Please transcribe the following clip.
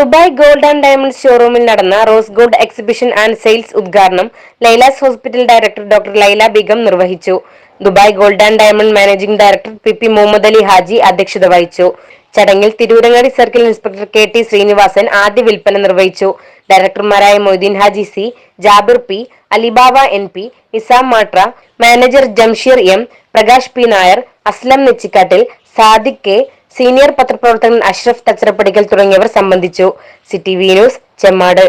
Dubai gold and diamonds ഷോറൂമിൽ നടന്ന rose gold exhibition and sales ഉദ്ഘാടനം Lailas hospital director doctor Laila Begum നിർവഹിച്ചു. Dubai gold and diamond managing director P Muhammad Ali Haji അധ്യക്ഷത വഹിച്ചു. ചടങ്ങിൽ Tirurangadi circle inspector KT Srinivasan ആദ്യ വിൽപ്പന നിർവഹിച്ചു. ഡയറക്ടർമാരായ Moideen Haji C, Jabir P, Alibaba NP, Nizam Matra, manager Jamsheer M, Prakash P Nair, Aslam Nechikkattil, Sadiq K, senior പത്രപ്രവർത്തകൻ അഷ്റഫ് തച്ചറപ്പടിക്കൽ തുടങ്ങിയവർ സംബന്ധിച്ചു. CTV news, Chemmad.